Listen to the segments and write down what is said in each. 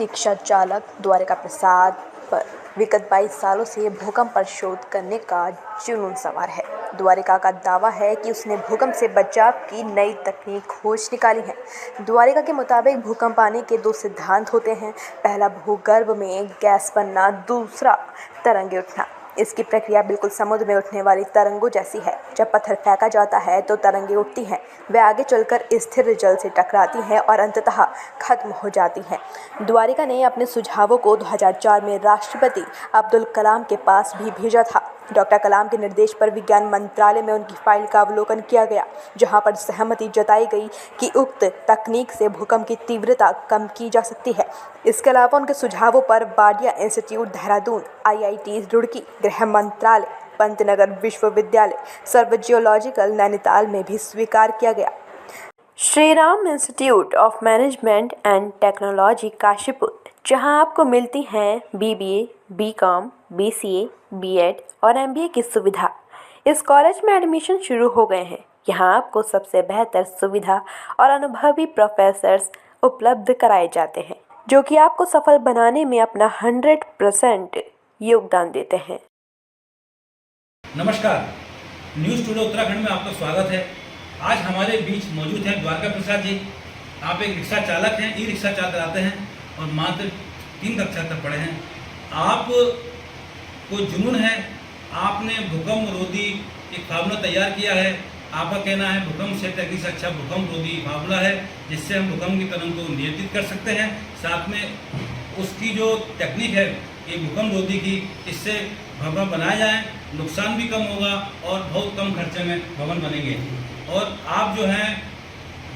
Rickshaw चालक द्वारिका प्रसाद पर विगत 22 सालों से भूकंप पर शोध करने का जुनून सवार है। द्वारिका का दावा है कि उसने भूकंप से बचाव की नई तकनीक खोज निकाली है। द्वारिका के मुताबिक भूकंप आने के 2 सिद्धांत होते हैं। पहला, भूगर्भ में गैस बनना, दूसरा तरंगे उठना। इसकी प्रक्रिया बिल्कुल समुद्र में उठने वाली तरंगों जैसी है। जब पत्थर फेंका जाता है तो तरंगे उठती हैं, वे आगे चलकर स्थिर जल से टकराती हैं और अंततः खत्म हो जाती हैं। द्वारिका ने अपने सुझावों को 2004 में राष्ट्रपति अब्दुल कलाम के पास भी भेजा था। डॉक्टर कलाम के निर्देश पर विज्ञान मंत्रालय में उनकी फाइल का अवलोकन किया गया, जहां पर सहमति जताई गई कि उक्त तकनीक से भूकंप की तीव्रता कम की जा सकती है। इसके अलावा उनके सुझावों पर वाडिया इंस्टीट्यूट देहरादून, IIT रुड़की, गृह मंत्रालय, पंतनगर विश्वविद्यालय, सर्व जियोलॉजिकल नैनीताल में भी स्वीकार किया गया। Shri Ram institute of management and technology Kashipur, जहां आपको मिलती हैं BBA, BCom, BCA, B.Ed और MBA की सुविधा। इस कॉलेज में एडमिशन शुरू हो गए हैं। यहां आपको सबसे बेहतर सुविधा और अनुभवी प्रोफेसर्स उपलब्ध कराए जाते हैं, जो कि आपको सफल बनाने में अपना 100% योगदान देते हैं। नमस्कार, न्यूज़ टुडे उत्तराखंड में आपका स्वागत है। आज हमारे बीच मौजूद हैं द्वारिका प्रसाद जी। आप एक रिक्शा चालक हैं, ई रिक्शा चलाते हैं और मात्र 3 कक्षा तक पढ़े हैं। आप को जुनून है, आपने भूकंप रोधी एक फार्मूला तैयार किया है। आपका कहना है भूकंप से तकनीक से अच्छा भूकंप रोधी फार्मूला है, जिससे हम भूकंप की तरंग को नियंत्रित कर सकते हैं। साथ में उसकी जो टेक्निक है ये भूकंप रोधी की, इससे भवन बनाए जाएँ, नुकसान भी कम होगा और बहुत कम खर्चे में भवन बनेंगे। और आप जो हैं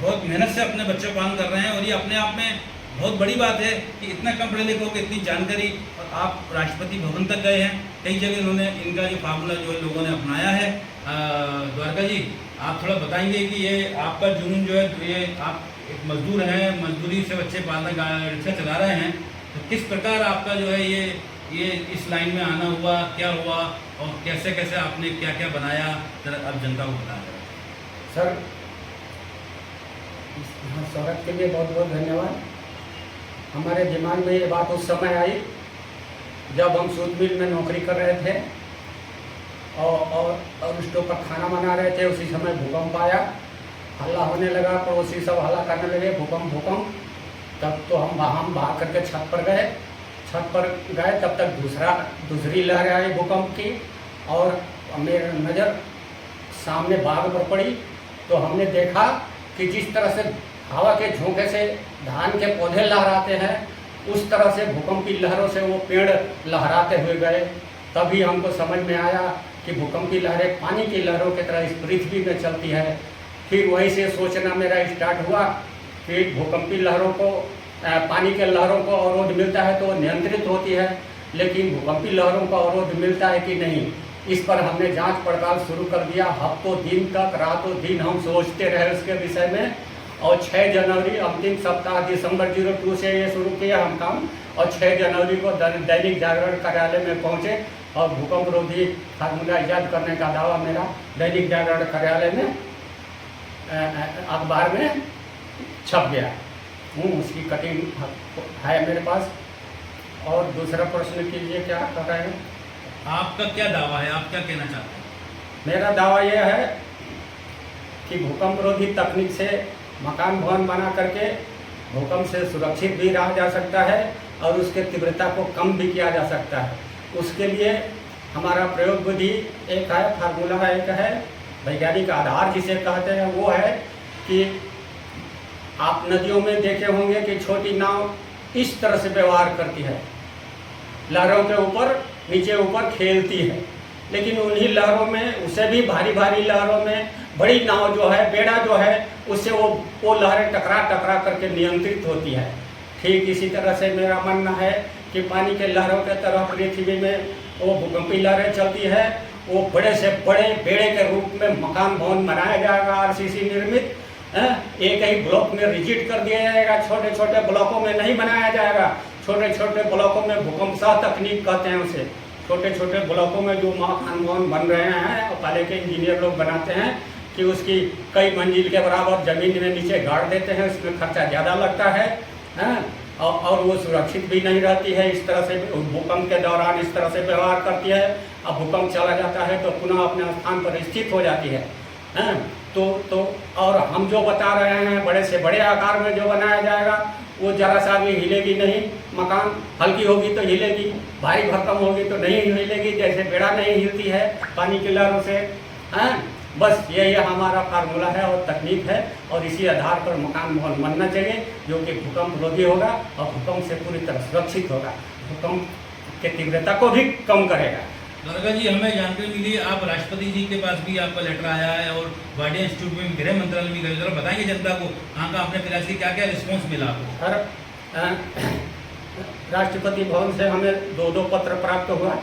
बहुत मेहनत से अपने बच्चों को पालन कर रहे हैं और ये अपने आप में बहुत बड़ी बात है कि इतना कम पढ़े लिखे होकर इतनी जानकारी, और आप राष्ट्रपति भवन तक गए हैं। कई जगह इन्होंने इनका ये फार्मूला जो है लोगों ने अपनाया है। द्वारका जी, आप थोड़ा बताएंगे कि ये आपका जुनून जो है, ये आप एक मजदूर हैं, मजदूरी से बच्चे पालना रिक्शा चला रहे हैं, तो किस प्रकार आपका जो है ये इस लाइन में आना हुआ, क्या हुआ और कैसे कैसे आपने क्या क्या बनाया, जरा आप जनता को बताएं। सर, स्वागत के लिए बहुत बहुत धन्यवाद। हमारे दिमाग में ये बात उस समय आई जब हम सूत मिल में नौकरी कर रहे थे और उसके ऊपर खाना बना रहे थे। उसी समय भूकंप आया, हल्ला होने लगा, पड़ोसी सब हल्ला करने लगे, भूकंप भूकंप। तब तो हम भाग करके छत पर गए। तब तक दूसरी लहर आई भूकंप की और मेरी नज़र सामने बाग पर पड़ी। तो हमने देखा कि जिस तरह से हवा के झोंके से धान के पौधे लहराते हैं, उस तरह से भूकंप की लहरों से वो पेड़ लहराते हुए गए। तभी हमको समझ में आया कि भूकंप की लहरें पानी की लहरों की तरह इस पृथ्वी में चलती है। फिर वहीं से सोचना मेरा स्टार्ट हुआ कि भूकंप की लहरों को, पानी के लहरों को अवरोध मिलता है तो नियंत्रित होती है, लेकिन भूकंपी लहरों का अवरोध मिलता है कि नहीं। इस पर हमने जांच पड़ताल शुरू कर दिया। हफ्तों दिन तक, रातों दिन हम सोचते रहे उसके विषय में। और 6 जनवरी अंतिम सप्ताह दिसंबर 02 से ये शुरू किया हम काम, और 6 जनवरी को दैनिक जागरण कार्यालय में पहुंचे और भूकंप रोधी फार्मूला ईजाद करने का दावा मेरा दैनिक जागरण कार्यालय में अखबार में छप गया। उसकी कटिंग है मेरे पास। और दूसरा प्रश्न कीजिए, क्या कर रहे हैं? आपका क्या दावा है, आप क्या कहना चाहते हैं? मेरा दावा यह है कि भूकंप रोधी तकनीक से मकान भवन बना करके भूकंप से सुरक्षित भी रहा जा सकता है और उसके तीव्रता को कम भी किया जा सकता है। उसके लिए हमारा प्रयोग विधि एक है, फार्मूला एक है, वैज्ञानिक आधार जिसे कहते हैं वो है कि आप नदियों में देखे होंगे कि छोटी नाव इस तरह से व्यवहार करती है, लहरों के ऊपर नीचे ऊपर खेलती है। लेकिन उन्हीं लहरों में, उससे भी भारी भारी लहरों में बड़ी नाव जो है, बेड़ा जो है, उससे वो लहरें टकरा करके नियंत्रित होती है। ठीक इसी तरह से मेरा मानना है कि पानी के लहरों के तरह पृथ्वी में वो भूकंपी लहरें चलती है। वो बड़े से बड़े बेड़े के रूप में मकान भवन बनाया जाएगा, RCC निर्मित। एक ही ब्लॉक में रिजिट कर दिया जाएगा, छोटे छोटे ब्लॉकों में नहीं बनाया जाएगा। छोटे छोटे ब्लॉकों में भूकंप सह तकनीक कहते हैं उसे। छोटे छोटे ब्लॉकों में जो मकान भवन बन रहे हैं, और पहले के इंजीनियर लोग बनाते हैं कि उसकी कई मंजिल के बराबर ज़मीन में नीचे गाड़ देते हैं, उसमें खर्चा ज़्यादा लगता है। और वो सुरक्षित भी नहीं रहती है। इस तरह से भूकंप के दौरान इस तरह से व्यवहार करती है। अब भूकंप चला जाता है तो पुनः अपने स्थान पर स्थित हो जाती है। तो और हम जो बता रहे हैं बड़े से बड़े आकार में जो बनाया जाएगा वो जरा सा भी हिलेगी नहीं। मकान हल्की होगी तो हिलेगी, भारी भरकम होगी तो नहीं हिलेगी, जैसे बेड़ा नहीं हिलती है पानी की लहरों से। बस यही हमारा फार्मूला है और तकनीक है, और इसी आधार पर मकान भवन बनना चाहिए जो कि भूकंप रोधी होगा और भूकंप से पूरी तरह सुरक्षित होगा, भूकंप की तीव्रता को भी कम करेगा। द्वारका जी, हमें जानकारी मिली आप राष्ट्रपति जी के पास भी आपका लेटर आया है और वाडिया इंस्टीट्यूट में गृह मंत्रालय में गए। जरा बताएंगे जनता को कहाँ का आपने प्रयास किया, क्या क्या रिस्पॉन्स मिला आपको? राष्ट्रपति भवन से हमें दो पत्र प्राप्त हुआ,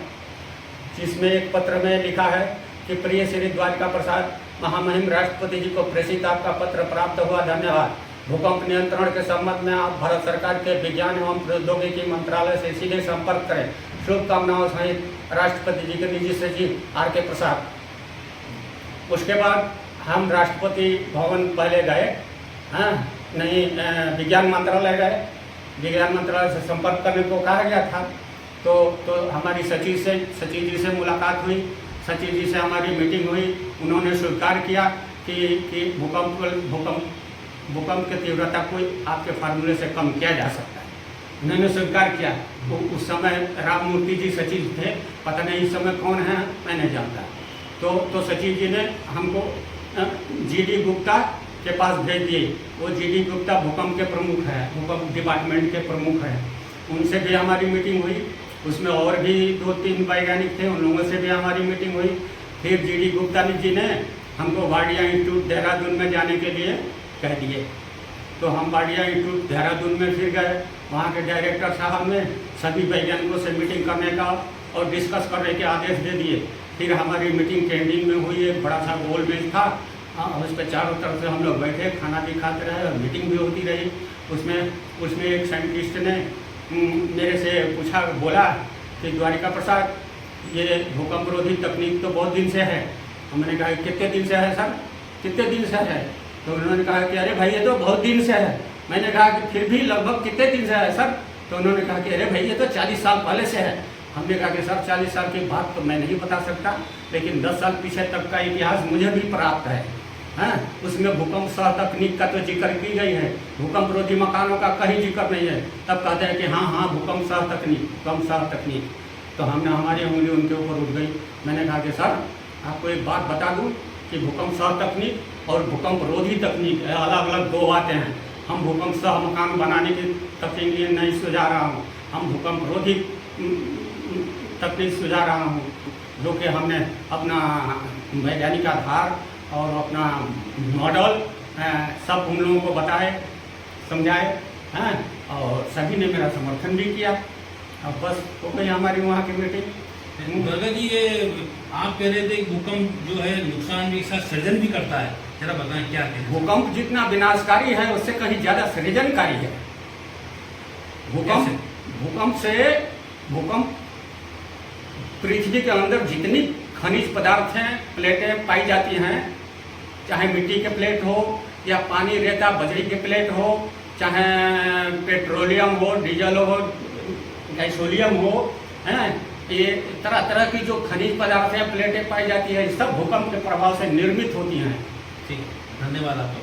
जिसमें एक पत्र में लिखा है कि प्रिय श्री द्वारिका प्रसाद महामहिम राष्ट्रपति जी को प्रेषित आपका पत्र प्राप्त हुआ, धन्यवाद। भूकंप नियंत्रण के संबंध में आप भारत सरकार के विज्ञान एवं प्रौद्योगिकी मंत्रालय से सीधे संपर्क करें। शुभकामनाओं सहित राष्ट्रपति जी के निजी सचिव आर के प्रसाद। उसके बाद हम राष्ट्रपति भवन पहले गए, विज्ञान मंत्रालय गए। विज्ञान मंत्रालय से संपर्क करने को कहा गया था, तो हमारी सचिव जी से मुलाकात हुई, सचिव जी से हमारी मीटिंग हुई। उन्होंने स्वीकार किया कि भूकंप की तीव्रता को आपके फार्मूले से कम किया जा सकता है। उन्होंने स्वीकार किया। तो उस समय राम मूर्ति जी सचिव थे, पता नहीं इस समय कौन है मैं नहीं जानता। तो सचिव जी ने हमको जीडी गुप्ता के पास भेज दिए। वो जीडी गुप्ता भूकंप के प्रमुख है, भूकंप डिपार्टमेंट के प्रमुख हैं। उनसे भी हमारी मीटिंग हुई। उसमें और भी 2-3 वैज्ञानिक थे, उन लोगों से भी हमारी मीटिंग हुई। फिर जीडी गुप्ता जी ने हमको वाडिया इंस्टीट्यूट देहरादून में जाने के लिए कह दिए। तो हम वाडिया इंस्टीट्यूट देहरादून में फिर गए। वहाँ के डायरेक्टर साहब ने सभी वैज्ञानिकों से मीटिंग करने का और डिस्कस करने के आदेश दे दिए। फिर हमारी मीटिंग कैंटीन में हुई। एक बड़ा सा गोल मेज था, उस पर चारों तरफ से हम लोग बैठे, खाना भी खाते रहे और मीटिंग भी होती रही। उसमें एक साइंटिस्ट ने मेरे से बोला कि द्वारिका प्रसाद, ये भूकंप रोधी तकनीक तो बहुत दिन से है। तो मैंने कहा कितने दिन से है सर, कितने दिन से है? तो उन्होंने कहा कि अरे भाई ये तो बहुत दिन से है। मैंने कहा कि फिर भी लगभग कितने दिन से है सर? तो उन्होंने कहा कि अरे भाई ये तो 40 साल पहले से है। हमने कहा कि सर 40 साल की बात तो मैं नहीं बता सकता, लेकिन 10 साल पीछे तक का इतिहास मुझे भी प्राप्त है। उसमें भूकंप सह तकनीक का तो जिक्र की गई है, भूकंप रोधी मकानों का कहीं जिक्र नहीं है। तब कहते हैं कि हाँ भूकंप सह तकनीक। तो हमने हमारी उंगली उनके ऊपर उठ गई। मैंने कहा कि सर आपको एक बात बता दूं कि भूकंप सह तकनीक और भूकंप रोधी तकनीक अलग अलग दो बातें हैं। हम भूकंप सह मकान बनाने की तकनीक नहीं सुझा रहा हूँ, हम भूकंप रोधी तकनीक सुझा रहा हूँ, जो कि हमने अपना वैज्ञानिक आधार और अपना मॉडल सब उन लोगों को बताए, समझाए, और सभी ने मेरा समर्थन भी किया। अब बस हो गई हमारी वहाँ की मीटिंग। द्वारका जी, ये आप कह रहे थे भूकंप जो है नुकसान भी साथ सृजन भी करता है, जरा बताएं क्या है? भूकंप जितना विनाशकारी है उससे कहीं ज्यादा सृजनकारी है। भूकंप पृथ्वी के अंदर जितनी खनिज पदार्थ हैं, प्लेटें पाई जाती हैं, चाहे मिट्टी के प्लेट हो या पानी रेता बजरी के प्लेट हो, चाहे पेट्रोलियम हो, डीजल हो, गैसोलियम हो, ये तरह तरह की जो खनिज पदार्थ हैं, प्लेटें पाई जाती है, सब भूकंप के प्रभाव से निर्मित होती हैं। ठीक, धन्यवाद आपका।